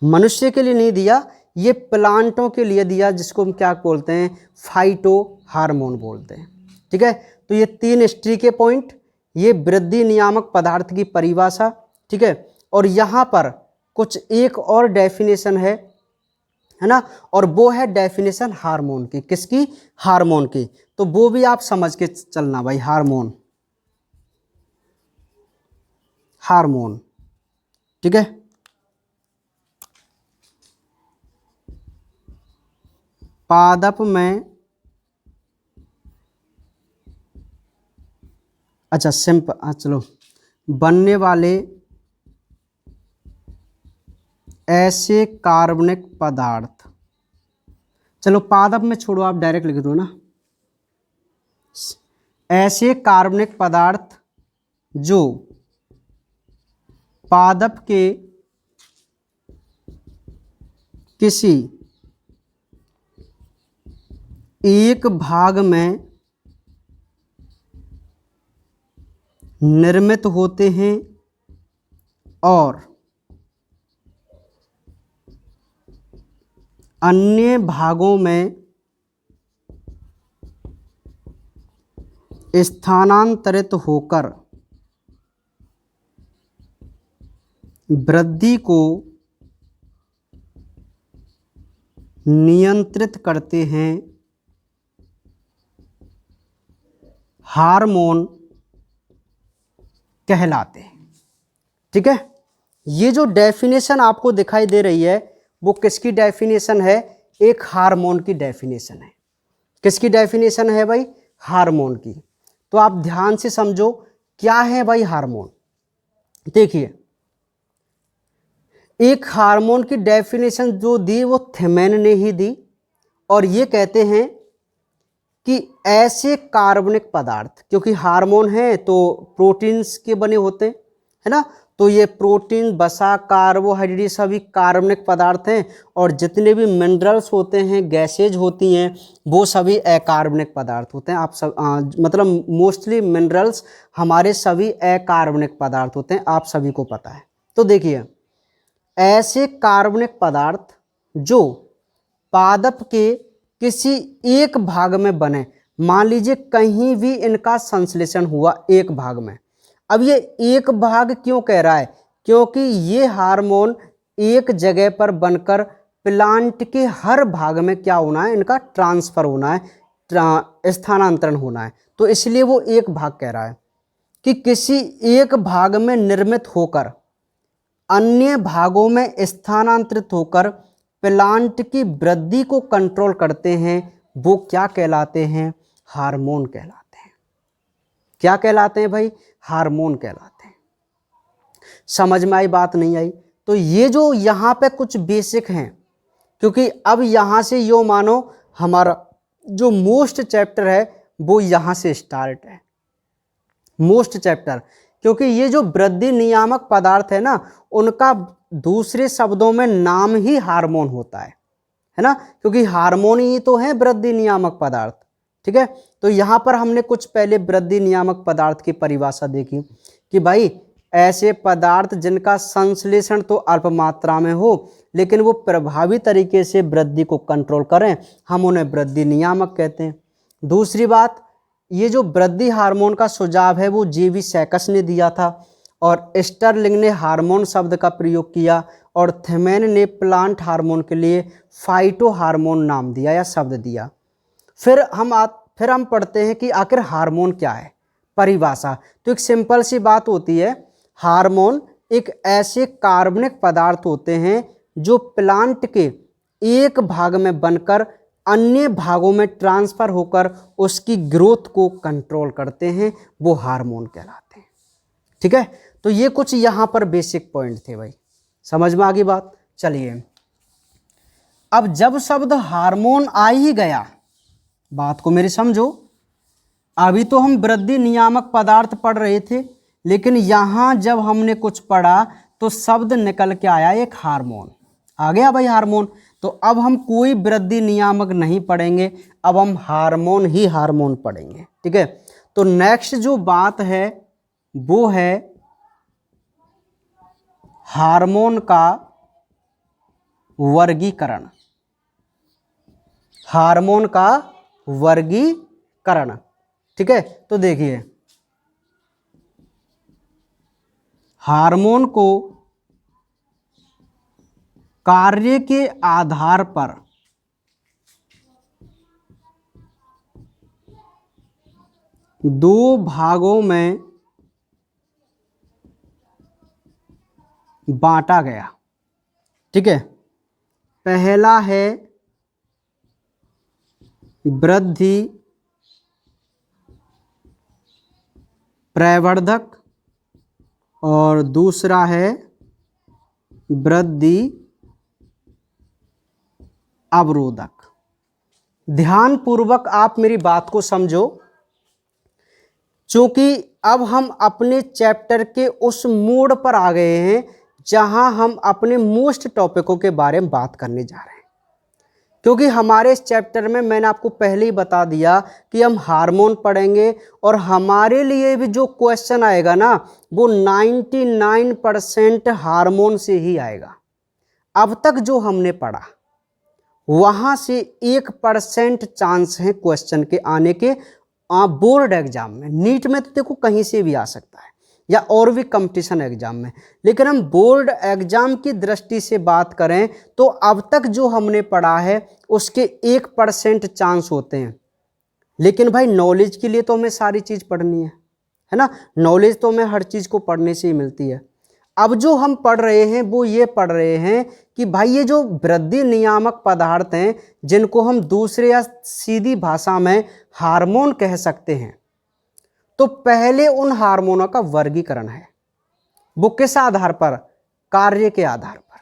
मनुष्य के लिए नहीं दिया, ये प्लांटों के लिए दिया जिसको हम क्या बोलते हैं? फाइटो हार्मोन बोलते हैं। ठीक है, तो ये तीन हिस्ट्री के पॉइंट, ये वृद्धि नियामक पदार्थ की परिभाषा। ठीक है, और यहाँ पर कुछ एक और डेफिनेशन है ना, और वो है डेफिनेशन हार्मोन की। किसकी? हार्मोन की। तो वो भी आप समझ के चलना भाई। Hormone, hormone. ठीक है, पादप में, अच्छा सिंपल, चलो, बनने वाले ऐसे कार्बनिक पदार्थ, चलो पादप में छोड़ो, आप डायरेक्ट लिख दो ना। ऐसे कार्बनिक पदार्थ जो पादप के किसी एक भाग में निर्मित होते हैं और अन्य भागों में स्थानांतरित होकर वृद्धि को नियंत्रित करते हैं, हार्मोन कहलाते हैं। ठीक है, ये जो डेफिनेशन आपको दिखाई दे रही है वो किसकी डेफिनेशन है? एक हार्मोन की डेफिनेशन है। किसकी डेफिनेशन है भाई? हार्मोन की। तो आप ध्यान से समझो क्या है भाई हार्मोन। देखिए, एक हार्मोन की डेफिनेशन जो दी वो थेमेन ने ही दी, और ये कहते हैं कि ऐसे कार्बनिक पदार्थ, क्योंकि हार्मोन है तो प्रोटीन्स के बने होते हैं, है ना, तो ये प्रोटीन, वसा, कार्बोहाइड्रेट सभी कार्बनिक पदार्थ हैं, और जितने भी मिनरल्स होते हैं, गैसेज होती हैं, वो सभी अकार्बनिक पदार्थ होते हैं। आप सब मतलब मोस्टली मिनरल्स हमारे सभी अकार्बनिक पदार्थ होते हैं, आप सभी को पता है। तो देखिए, ऐसे कार्बनिक पदार्थ जो पादप के किसी एक भाग में बने, मान लीजिए कहीं भी इनका संश्लेषण हुआ एक भाग में। अब ये एक भाग क्यों कह रहा है? क्योंकि ये हार्मोन एक जगह पर बनकर प्लांट के हर भाग में क्या होना है? इनका ट्रांसफर होना है, स्थानांतरण होना है। तो इसलिए वो एक भाग कह रहा है कि किसी एक भाग में निर्मित होकर अन्य भागों में स्थानांतरित होकर प्लांट की वृद्धि को कंट्रोल करते हैं, वो क्या कहलाते हैं? हार्मोन कहलाते हैं। क्या कहलाते हैं भाई? हार्मोन कहलाते हैं। समझ में आई बात? नहीं आई? तो ये जो यहाँ पे कुछ बेसिक हैं, क्योंकि अब यहाँ से यो मानो हमारा जो मोस्ट चैप्टर है वो यहाँ से स्टार्ट है, मोस्ट चैप्टर। क्योंकि ये जो वृद्धि नियामक पदार्थ है ना, उनका दूसरे शब्दों में नाम ही हार्मोन होता है ना, क्योंकि हार्मोन ही तो है वृद्धि नियामक पदार्थ। ठीक है, तो यहाँ पर हमने कुछ पहले वृद्धि नियामक पदार्थ की परिभाषा देखी कि भाई ऐसे पदार्थ जिनका संश्लेषण तो अल्प मात्रा में हो लेकिन वो प्रभावी तरीके से वृद्धि को कंट्रोल करें, हम उन्हें वृद्धि नियामक कहते हैं। दूसरी बात, ये जो वृद्धि हार्मोन का सुझाव है वो जेवी सैकस ने दिया था, और स्टर्लिंग ने हार्मोन शब्द का प्रयोग किया, और थेमेन ने प्लांट हार्मोन के लिए फाइटो हार्मोन नाम दिया या शब्द दिया। फिर हम पढ़ते हैं कि आखिर हार्मोन क्या है, परिभाषा। तो एक सिंपल सी बात होती है, हार्मोन एक ऐसे कार्बनिक पदार्थ होते हैं जो प्लांट के एक भाग में बनकर अन्य भागों में ट्रांसफर होकर उसकी ग्रोथ को कंट्रोल करते हैं, वो हार्मोन कहलाते हैं। ठीक है, तो ये कुछ यहाँ पर बेसिक पॉइंट थे भाई, समझ में आ गई बात। चलिए, अब जब शब्द हार्मोन आ ही गया, बात को मेरी समझो, अभी तो हम वृद्धि नियामक पदार्थ पढ़ रहे थे, लेकिन यहाँ जब हमने कुछ पढ़ा तो शब्द निकल के आया एक हार्मोन, आ गया भाई हार्मोन। तो अब हम कोई वृद्धि नियामक नहीं पढ़ेंगे, अब हम हार्मोन ही हार्मोन पढ़ेंगे। ठीक है, तो नेक्स्ट जो बात है वो है हार्मोन का वर्गीकरण। हार्मोन का वर्गीकरण। ठीक है, तो देखिए, हार्मोन को कार्य के आधार पर दो भागों में बांटा गया। ठीक है, पहला है वृद्धि प्रवर्धक और दूसरा है वृद्धि अवरोधक। ध्यान पूर्वक आप मेरी बात को समझो, क्योंकि अब हम अपने चैप्टर के उस मोड़ पर आ गए हैं जहां हम अपने मोस्ट टॉपिकों के बारे में बात करने जा रहे हैं। क्योंकि हमारे इस चैप्टर में मैंने आपको पहले ही बता दिया कि हम हार्मोन पढ़ेंगे और हमारे लिए भी जो क्वेश्चन आएगा ना वो 99% हार्मोन से ही आएगा। अब तक जो हमने पढ़ा वहाँ से 1% चांस है क्वेश्चन के आने के बोर्ड एग्जाम में। नीट में तो देखो कहीं से भी आ सकता है या और भी कंपटीशन एग्जाम में, लेकिन हम बोर्ड एग्जाम की दृष्टि से बात करें तो अब तक जो हमने पढ़ा है उसके 1% चांस होते हैं। लेकिन भाई नॉलेज के लिए तो हमें सारी चीज़ पढ़नी है ना। नॉलेज तो हमें हर चीज़ को पढ़ने से ही मिलती है। अब जो हम पढ़ रहे हैं वो ये पढ़ रहे हैं कि भाई ये जो वृद्धि नियामक पदार्थ हैं जिनको हम दूसरे या सीधी भाषा में हार्मोन कह सकते हैं, तो पहले उन हार्मोनों का वर्गीकरण है। वो किस आधार पर? कार्य के आधार पर।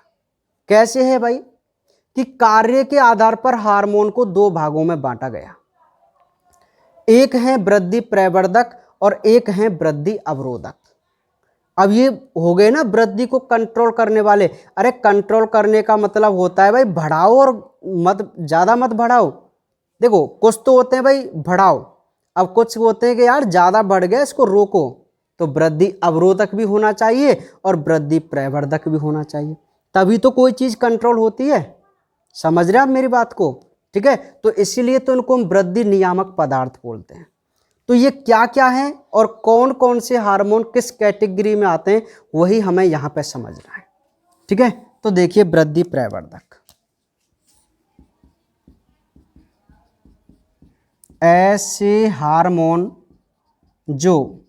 कैसे है भाई? कि कार्य के आधार पर हार्मोन को दो भागों में बांटा गया। एक है वृद्धि प्रवर्धक और एक है वृद्धि अवरोधक। अब ये हो गए ना वृद्धि को कंट्रोल करने वाले। अरे कंट्रोल करने का मतलब होता है भाई बढ़ाओ और मत ज़्यादा मत बढ़ाओ। देखो कुछ तो होते हैं भाई बढ़ाओ, अब कुछ होते हैं कि यार ज़्यादा बढ़ गया इसको रोको। तो वृद्धि अवरोधक भी होना चाहिए और वृद्धि प्रवर्धक भी होना चाहिए, तभी तो कोई चीज़ कंट्रोल होती है। समझ रहे हैं आप मेरी बात को? ठीक है, तो इसीलिए तो इनको हम वृद्धि नियामक पदार्थ बोलते हैं। तो ये क्या क्या है और कौन कौन से हार्मोन किस कैटेगरी में आते हैं वही हमें यहाँ पे समझना है। ठीक है, तो देखिए वृद्धि प्रवर्धक ऐसे हार्मोन जो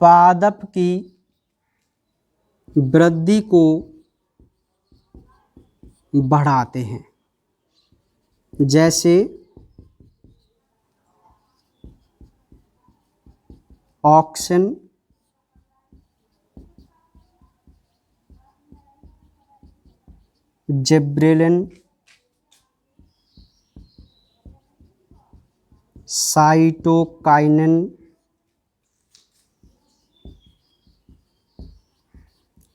पादप की वृद्धि को बढ़ाते हैं, जैसे ऑक्सिन, जिब्रेलिन, साइटोकाइनिन,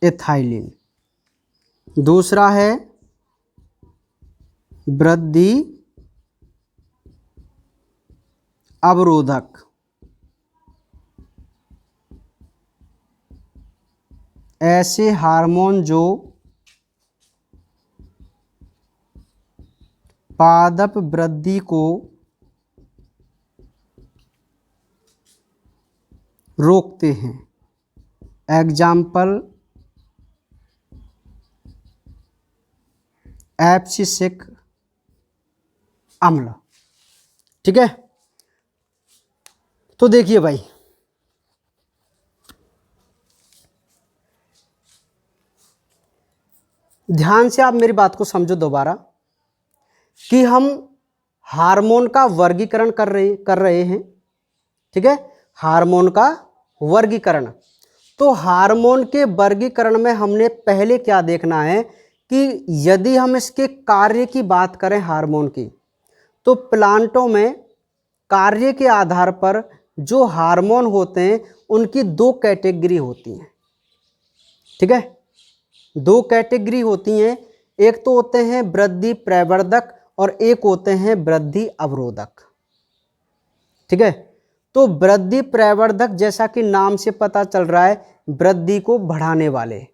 एथाइलिन। दूसरा है वृद्धि अवरोधक ऐसे हार्मोन जो पादप वृद्धि को रोकते हैं। एग्जाम्पल एब्सिसिक अम्ल। ठीक है, तो देखिए भाई ध्यान से आप मेरी बात को समझो दोबारा कि हम हार्मोन का वर्गीकरण कर रहे हैं। ठीक है, हार्मोन का वर्गीकरण। तो हार्मोन के वर्गीकरण में हमने पहले क्या देखना है कि यदि हम इसके कार्य की बात करें हार्मोन की, तो प्लांटों में कार्य के आधार पर जो हार्मोन होते हैं उनकी दो कैटेगरी होती हैं। ठीक है, दो कैटेगरी होती हैं, एक तो होते हैं वृद्धि प्रवर्धक और एक होते हैं वृद्धि अवरोधक। ठीक है, तो वृद्धि प्रवर्धक जैसा कि नाम से पता चल रहा है वृद्धि को बढ़ाने वाले,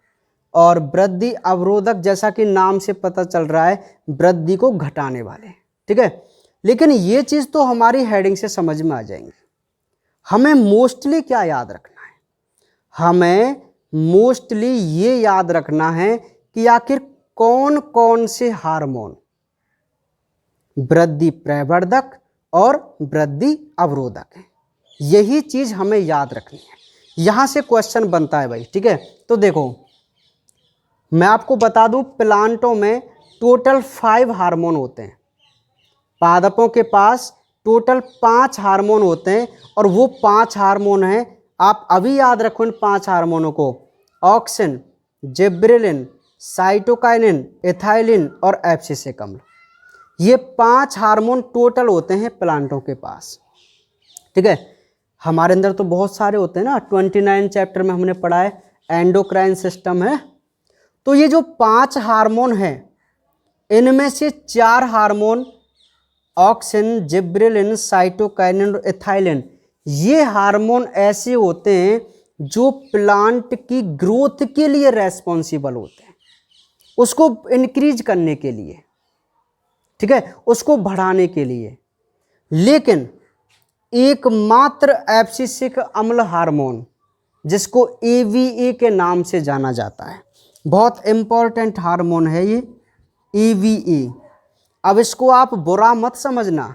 और वृद्धि अवरोधक जैसा कि नाम से पता चल रहा है वृद्धि को घटाने वाले। ठीक है, लेकिन ये चीज़ तो हमारी हेडिंग से समझ में आ जाएंगी। हमें मोस्टली क्या याद रखना है? हमें मोस्टली ये याद रखना है कि आखिर कौन कौन से हार्मोन वृद्धि प्रवर्धक और वृद्धि अवरोधक है। यही चीज़ हमें याद रखनी है, यहाँ से क्वेश्चन बनता है भाई। ठीक है, तो देखो मैं आपको बता दूं प्लांटों में टोटल 5 हार्मोन होते हैं। पादपों के पास टोटल 5 हार्मोन होते हैं और वो 5 हार्मोन हैं, आप अभी याद रखो इन 5 हार्मोनों को, ऑक्सिन, जिब्रेलिन, साइटोकाइनिन, एथाइलिन और एब्सिसिक अम्ल। ये 5 हार्मोन टोटल होते हैं प्लांटों के पास। ठीक है, हमारे अंदर तो बहुत सारे होते हैं ना, 29 चैप्टर में हमने पढ़ा है एंडोक्राइन सिस्टम है। तो ये जो 5 हार्मोन हैं इनमें से 4 हार्मोन ऑक्सिन, जिब्रेलिन, साइटोकाइनिन और इथाइलिन, ये हार्मोन ऐसे होते हैं जो प्लांट की ग्रोथ के लिए रेस्पॉन्सिबल होते हैं, उसको इंक्रीज करने के लिए, ठीक है, उसको बढ़ाने के लिए। लेकिन एकमात्र एब्सिसिक अम्ल हार्मोन, जिसको AVA के नाम से जाना जाता है, बहुत इंपॉर्टेंट हार्मोन है ये AVA। अब इसको आप बुरा मत समझना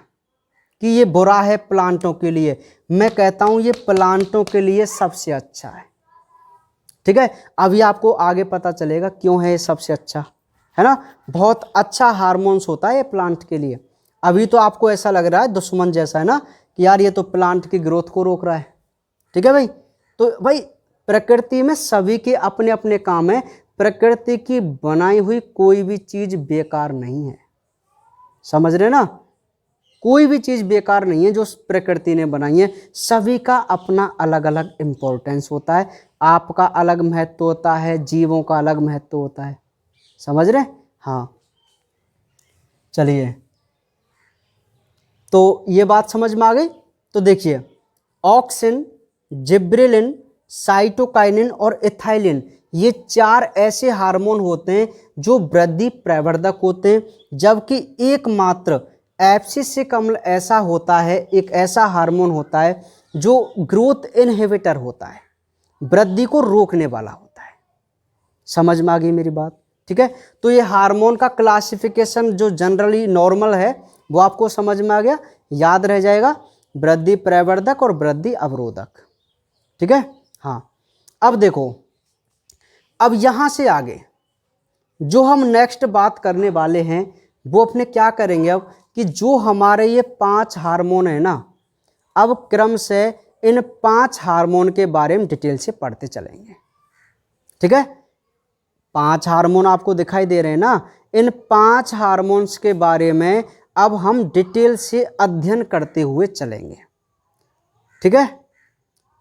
कि ये बुरा है प्लांटों के लिए, मैं कहता हूं ये प्लांटों के लिए सबसे अच्छा है, ठीक है। अभी आपको आगे पता चलेगा क्यों है ये सबसे अच्छा, है ना। बहुत अच्छा हार्मोन्स होता है ये प्लांट के लिए। अभी तो आपको ऐसा लग रहा है दुश्मन जैसा, है ना, कि यार ये तो प्लांट की ग्रोथ को रोक रहा है, ठीक है भाई। तो भाई प्रकृति में सभी के अपने अपने काम है, प्रकृति की बनाई हुई कोई भी चीज बेकार नहीं है, समझ रहे ना, कोई भी चीज बेकार नहीं है जो प्रकृति ने बनाई है, सभी का अपना अलग अलग इंपॉर्टेंस होता है, आपका अलग महत्व होता है, जीवों का अलग महत्व होता है, समझ रहे। हाँ चलिए, तो ये बात समझ में आ गई। तो देखिए, ऑक्सिन, जिब्रेलिन, साइटोकाइनिन और इथाइलिन, ये 4 ऐसे हार्मोन होते हैं जो वृद्धि प्रवर्धक होते हैं, जबकि एकमात्र एब्सिसिक अम्ल ऐसा होता है, एक ऐसा हार्मोन होता है जो ग्रोथ इनहिबिटर होता है, वृद्धि को रोकने वाला होता है। समझ में आ गई मेरी बात, ठीक है। तो ये हार्मोन का क्लासिफिकेशन जो जनरली नॉर्मल है वो आपको समझ में आ गया, याद रह जाएगा, वृद्धि प्रवर्धक और वृद्धि अवरोधक, ठीक है। हाँ, अब देखो, अब यहां से आगे जो हम नेक्स्ट बात करने वाले हैं वो अपने क्या करेंगे अब, कि जो हमारे ये 5 हार्मोन है ना, अब क्रम से इन 5 हार्मोन के बारे में डिटेल से पढ़ते चलेंगे, ठीक है। 5 हार्मोन आपको दिखाई दे रहे हैं ना, इन 5 हार्मोन्स के बारे में अब हम डिटेल से अध्ययन करते हुए चलेंगे, ठीक है।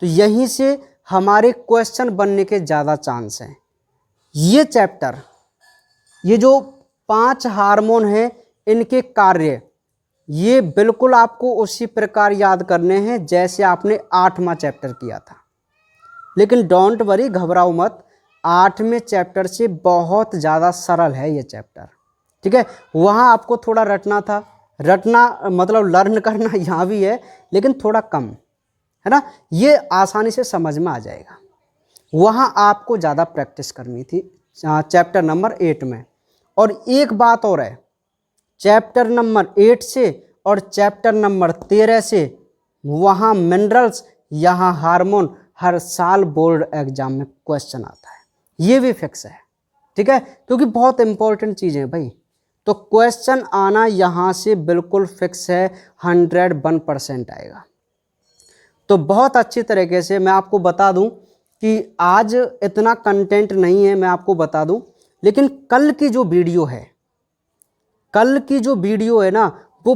तो यहीं से हमारे क्वेश्चन बनने के ज़्यादा चांस हैं। ये चैप्टर, ये जो 5 हार्मोन हैं, इनके कार्य, ये बिल्कुल आपको उसी प्रकार याद करने हैं जैसे आपने 8वां चैप्टर किया था। लेकिन डोंट वरी, घबराओ मत, 8वें चैप्टर से बहुत ज़्यादा सरल है ये चैप्टर, ठीक है। वहाँ आपको थोड़ा रटना था, रटना मतलब लर्न करना यहाँ भी है, लेकिन थोड़ा कम, है ना, ये आसानी से समझ में आ जाएगा। वहाँ आपको ज़्यादा प्रैक्टिस करनी थी चैप्टर नंबर 8 में। और एक बात और है, चैप्टर नंबर 8 से और चैप्टर नंबर 13 से वहाँ मिनरल्स, यहाँ हार्मोन, हर साल बोर्ड एग्जाम में क्वेश्चन आता है, ये भी फिक्स है, ठीक है, क्योंकि बहुत इंपॉर्टेंट चीज़ें हैं भाई। तो क्वेश्चन आना यहाँ से बिल्कुल फिक्स है, 101% आएगा। तो बहुत अच्छी तरीके से मैं आपको बता दूं कि आज इतना कंटेंट नहीं है, मैं आपको बता दूं, लेकिन कल की जो वीडियो है, कल की जो वीडियो है ना, वो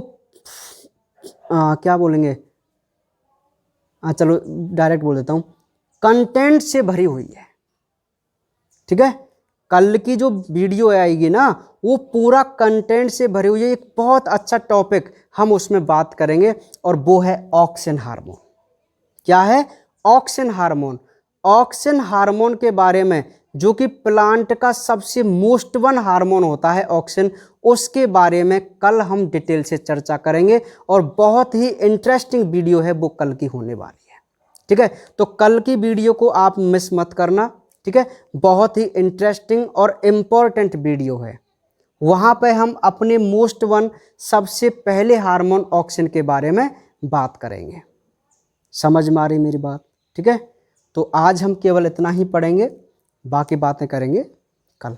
क्या बोलेंगे, चलो डायरेक्ट बोल देता हूं, कंटेंट से भरी हुई है, ठीक है। कल की जो वीडियो आएगी ना, वो पूरा कंटेंट से भरी हुई है। एक बहुत अच्छा टॉपिक हम उसमें बात करेंगे और वो है ऑक्सिन हार्मोन। क्या है? Auxin hormone. ऑक्सिन हार्मोन के बारे में, जो कि प्लांट का सबसे मोस्ट वन हार्मोन होता है ऑक्सिन, उसके बारे में कल हम डिटेल से चर्चा करेंगे और बहुत ही इंटरेस्टिंग वीडियो है वो कल की होने वाली है, ठीक है। तो कल की वीडियो को आप मिस मत करना, ठीक है। बहुत ही इंटरेस्टिंग और इम्पोर्टेंट वीडियो है। वहाँ पे हम अपने मोस्ट वन सबसे पहले हार्मोन ऑक्सिन के बारे में बात करेंगे। समझ में आ रही मेरी बात? ठीक है। तो आज हम केवल इतना ही पढ़ेंगे, बाकी बातें करेंगे कल।